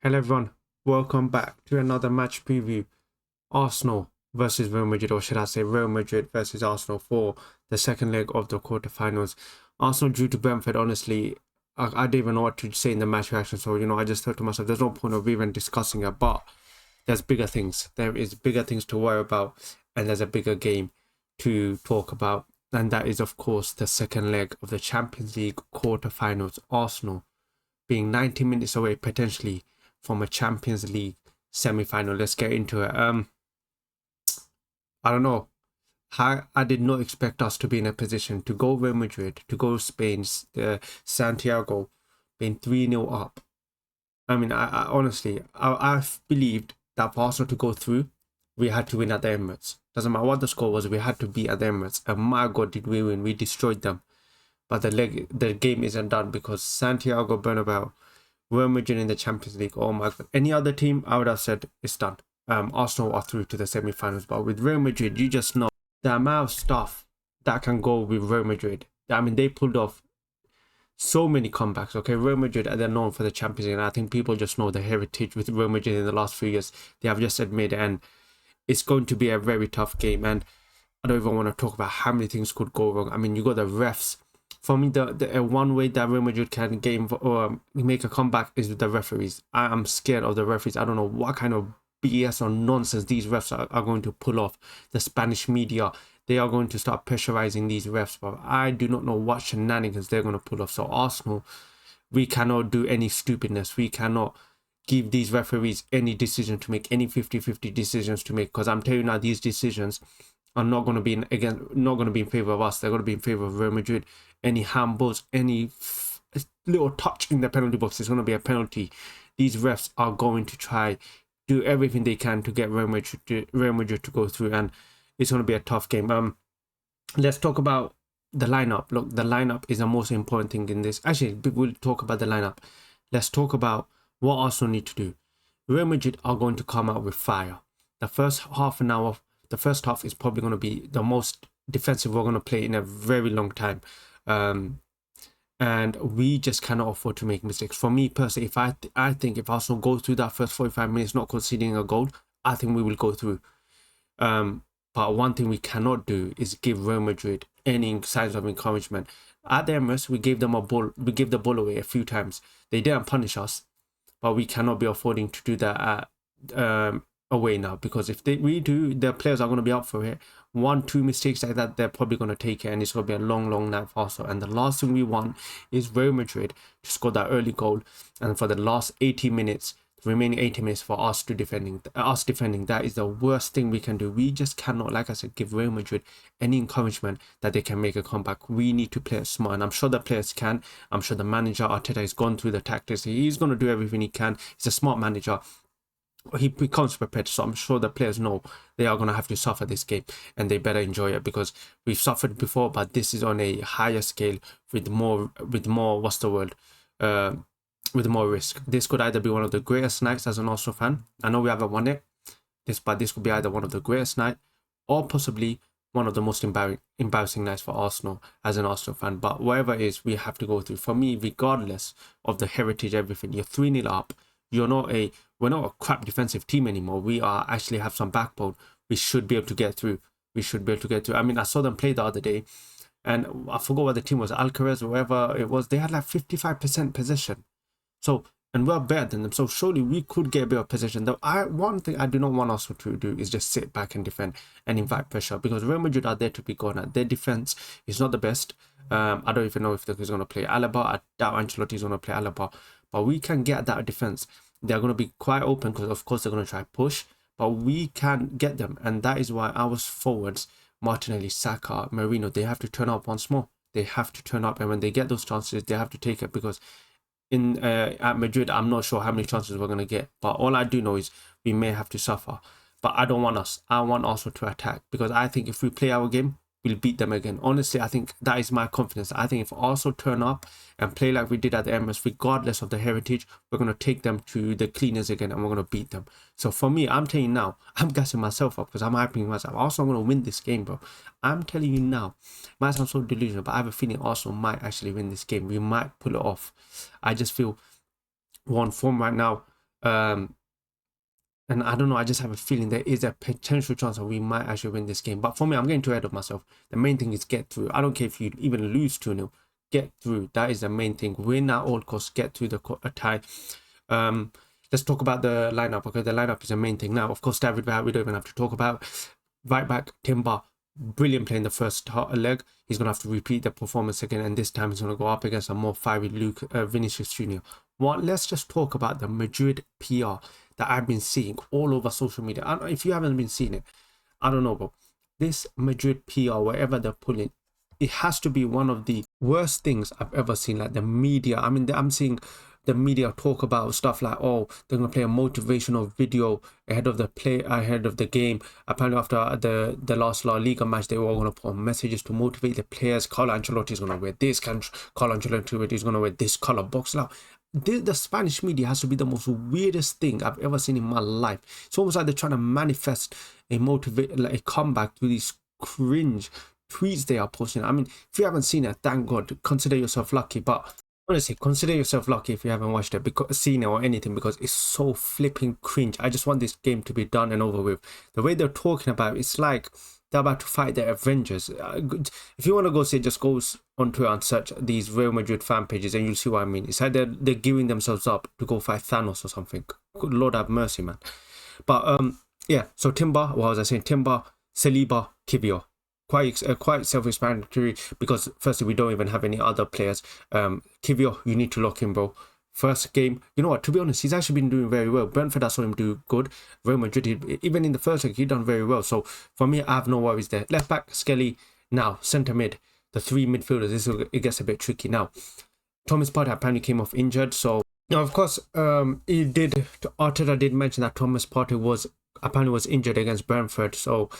Hello everyone, welcome back to another match preview. Arsenal versus Real Madrid, or should I say Real Madrid versus Arsenal for the second leg of the quarterfinals. Arsenal drew to Brentford. Honestly, I didn't even know what to say in the match reaction, so I just thought to myself, there's no point of even discussing it, but there's bigger things. There is bigger things to worry about, and there's a bigger game to talk about, and that is of course the second leg of the Champions League quarterfinals. Arsenal being 90 minutes away potentially from a Champions League semi-final. Let's get into it. I don't know. I did not expect us to be in a position to go Real Madrid, to go Spain's Santiago, being 3-0 up. I mean, I honestly, I believed that for Arsenal to go through, we had to win at the Emirates. Doesn't matter what the score was, we had to be at the Emirates. And my God, did we win. We destroyed them. But the game isn't done because Santiago Bernabéu, Real Madrid in the Champions League. Oh my God. Any other team, I would have said it's done. Arsenal are through to the semi-finals. But with Real Madrid, you just know the amount of stuff that can go with Real Madrid. I mean, they pulled off so many comebacks. Okay, Real Madrid, they're known for the Champions League. And I think people just know the heritage with Real Madrid in the last few years. They have just admitted, and it's going to be a very tough game. And I don't even want to talk about how many things could go wrong. I mean, you got the refs. For me, the one way that Real Madrid can make a comeback is with the referees. I am scared of the referees. I don't know what kind of BS or nonsense these refs are going to pull off. The Spanish media, they are going to start pressurizing these refs, but I do not know what shenanigans they're going to pull off. So Arsenal, we cannot do any stupidness. We cannot give these referees any decision to make, any 50-50 decisions to make, because I'm telling you now, these decisions are not going to be not going to be in favor of us. They're going to be in favor of Real Madrid. Any handballs, any little touch in the penalty box is going to be a penalty. These refs are going to try do everything they can to get Real Madrid to go through, and it's going to be a tough game. Let's talk about the lineup. Look, the lineup is the most important thing in this. Actually, we'll talk about the lineup. Let's talk about what Arsenal need to do. Real Madrid are going to come out with fire. The first half an hour, the first half is probably going to be the most defensive we're going to play in a very long time. And we just cannot afford to make mistakes. For me personally, I think if Arsenal go through that first 45 minutes not conceding a goal, I think we will go through. But one thing we cannot do is give Real Madrid any signs of encouragement. At the Emirates, we gave them a ball. We gave the ball away a few times. They didn't punish us, but we cannot be affording to do that at away now, because if we do, the players are going to be up for it. 1-2 mistakes like that, they're probably going to take it, and it's going to be a long night for Arsenal. And the last thing we want is Real Madrid to score that early goal, and for the last 80 minutes, the remaining 80 minutes for us defending, that is the worst thing we can do. We just cannot, like I said, give Real Madrid any encouragement that they can make a comeback. We need to play smart, and I'm sure the players can. I'm sure the manager Arteta has gone through the tactics. He's going to do everything he can. He's a smart manager. He comes prepared, so I'm sure the players know they are going to have to suffer this game, and they better enjoy it, because we've suffered before, but this is on a higher scale with more what's the word, with more risk. This could either be one of the greatest nights as an Arsenal fan. I know we haven't won it, but this could be either one of the greatest night, or possibly one of the most embarrassing nights for Arsenal as an Arsenal fan. But whatever it is, we have to go through. For me, regardless of the heritage, everything, you're 3-0 up. We're not a crap defensive team anymore. We are actually have some backbone. We should be able to get through. I mean, I saw them play the other day, and I forgot what the team was, Alcaraz or whoever it was. They had like 55% possession. So, and we're better than them. So surely we could get a bit of possession. One thing I do not want us to do is just sit back and defend and invite pressure, because Real Madrid are there to be gone at. Their defense is not the best. I don't even know if they're going to play Alaba. I doubt Ancelotti's going to play Alaba. But we can get that defense. They're going to be quite open, because of course they're going to try push, but we can get them. And that is why our forwards, Martinelli, Saka, Marino, they have to turn up once more. They have to turn up, and when they get those chances, they have to take it, because at Madrid, I'm not sure how many chances we're going to get. But all I do know is we may have to suffer. But I don't want us. I want Arsenal to attack, because I think if we play our game, we'll beat them again. Honestly, I think that is my confidence. I think if Arsenal turn up and play like we did at the Emirates, regardless of the heritage, we're going to take them to the cleaners again, and we're going to beat them. So for me, I'm telling you now, I'm gassing myself up, because I'm hyping myself. Arsenal are going to win this game, bro. I'm telling you now. It might sound so delusional, but I have a feeling Arsenal might actually win this game. We might pull it off. I just feel we're on form right now. And I don't know, I just have a feeling there is a potential chance that we might actually win this game. But for me, I'm getting too ahead of myself. The main thing is get through. I don't care if you even lose 2-0. Get through. That is the main thing. Win at all costs. Get through the tie. Let's talk about the lineup. Okay, the lineup is the main thing. Now, of course, David Villa, we don't even have to talk about. Right back, Timber. Brilliant play in the first leg. He's going to have to repeat the performance again. And this time he's going to go up against a more fiery Vinicius Jr. Let's just talk about the Madrid PR that I've been seeing all over social media. I don't know if you haven't been seeing it. I don't know, but this Madrid PR, wherever they're pulling, it has to be one of the worst things I've ever seen. Like the media, I mean, I'm seeing the media talk about stuff like, oh, they're gonna play a motivational video ahead of the game. Apparently, after the last La Liga match, they were all gonna put on messages to motivate the players. Carlo Ancelotti's gonna wear this. Carlo Ancelotti gonna wear this color box now. The Spanish media has to be the most weirdest thing I've ever seen in my life. It's almost like they're trying to manifest a comeback to these cringe tweets they are posting. I mean, if you haven't seen it, thank God, consider yourself lucky. But honestly, consider yourself lucky if you haven't watched it, seen it or anything, because it's so flipping cringe. I just want this game to be done and over with. The way they're talking about it, it's like they're about to fight the Avengers. If you want to go see it, just go on Twitter and search these Real Madrid fan pages and you'll see what I mean. It's like they're giving themselves up to go fight Thanos or something. Good Lord have mercy, man. But yeah, so Timber, what was I saying? Timber, Saliba, Kivior. Quite self-explanatory, because firstly, we don't even have any other players. Kivior, you need to lock him, bro. First game, you know what, to be honest, he's actually been doing very well. Brentford, I saw him do good. Real Madrid, even in the first leg, he done very well. So for me, I have no worries there. Left back, Skelly. Now centre mid, the three midfielders. It gets a bit tricky now. Thomas Partey apparently came off injured, so now of course Arteta did mention that Thomas Partey was injured against Brentford, so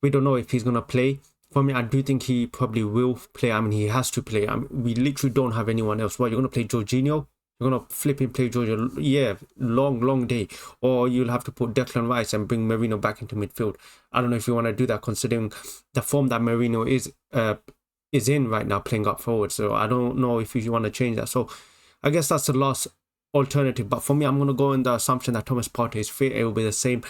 we don't know if he's gonna play. For me, I do think he probably will play. I mean, he has to play. I mean, we literally don't have anyone else. What, you're gonna play Jorginho? You're gonna flip and play Georgia? Yeah, long day. Or you'll have to put Declan Rice and bring Merino back into midfield. I don't know if you want to do that, considering the form that Merino is in right now, playing up forward. So I don't know if you want to change that. So I guess that's the last alternative. But for me, I'm gonna go in the assumption that Thomas Partey is fit. It will be the same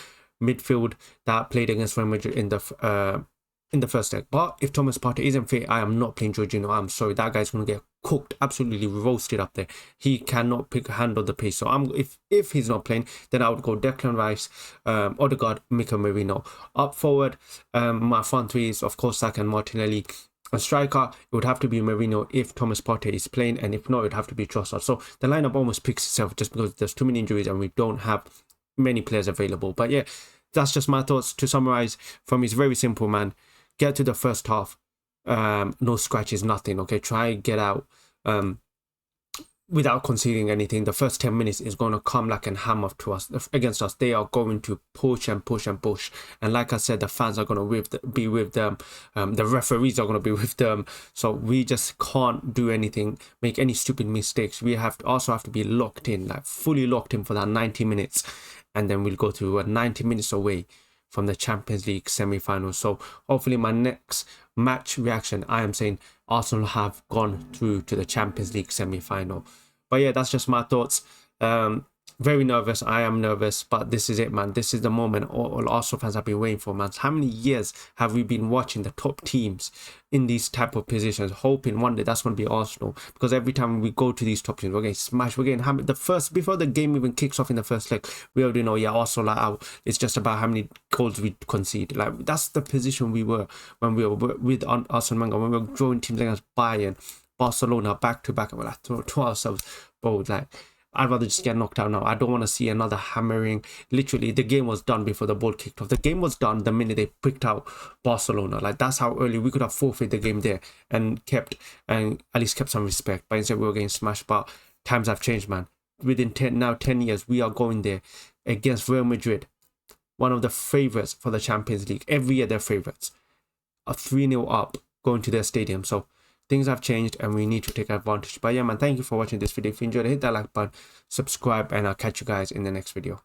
midfield that played against Real Madrid in the first leg. But if Thomas Partey isn't fit, I am not playing Jorginho. I'm sorry, that guy's going to get cooked, absolutely roasted up there. He cannot handle the pace. So if he's not playing, then I would go Declan Rice, Odegaard, Mikel Merino. Up forward, my front three is, of course, Saka and Martinelli. A striker, it would have to be Merino if Thomas Partey is playing, and if not, it would have to be Trossard. So the lineup almost picks itself just because there's too many injuries and we don't have many players available. But yeah, that's just my thoughts. To summarize, for me, it's very simple, man. Get to the first half, no scratches, nothing. Okay, try and get out without conceding anything. The first 10 minutes is going to come like a hammer to us against us. They are going to push and push and push. And like I said, the fans are going to be with them. The referees are going to be with them. So we just can't do anything, make any stupid mistakes. We also have to be locked in, like fully locked in for that 90 minutes. And then we'll go to 90 minutes away from the Champions League semi-final. So hopefully my next match reaction, I am saying Arsenal have gone through to the Champions League semi-final. But yeah, that's just my thoughts. Very nervous. I am nervous, but this is it, man. This is the moment all Arsenal fans have been waiting for, man. How many years have we been watching the top teams in these type of positions, hoping one day that's going to be Arsenal? Because every time we go to these top teams, we're getting smashed. We're getting hammered. Before the game even kicks off in the first leg, we already know, yeah, Arsenal are out. It's just about how many goals we concede. Like, that's the position we were when we were with Arsene Wenger, when we were drawing teams against Bayern, Barcelona, back to back, and we're like, to ourselves, bro, like, I'd rather just get knocked out now. I don't want to see another hammering. Literally, the game was done before the ball kicked off. The game was done the minute they picked out Barcelona. Like, that's how early we could have forfeited the game there and at least kept some respect. But instead, we were getting smashed. But times have changed, man. Within 10 years, we are going there against Real Madrid, one of the favourites for the Champions League. Every year, they're favourites. A 3-0 up, going to their stadium. So things have changed and we need to take advantage. But yeah, man, thank you for watching this video. If you enjoyed it, hit that like button, subscribe, and I'll catch you guys in the next video.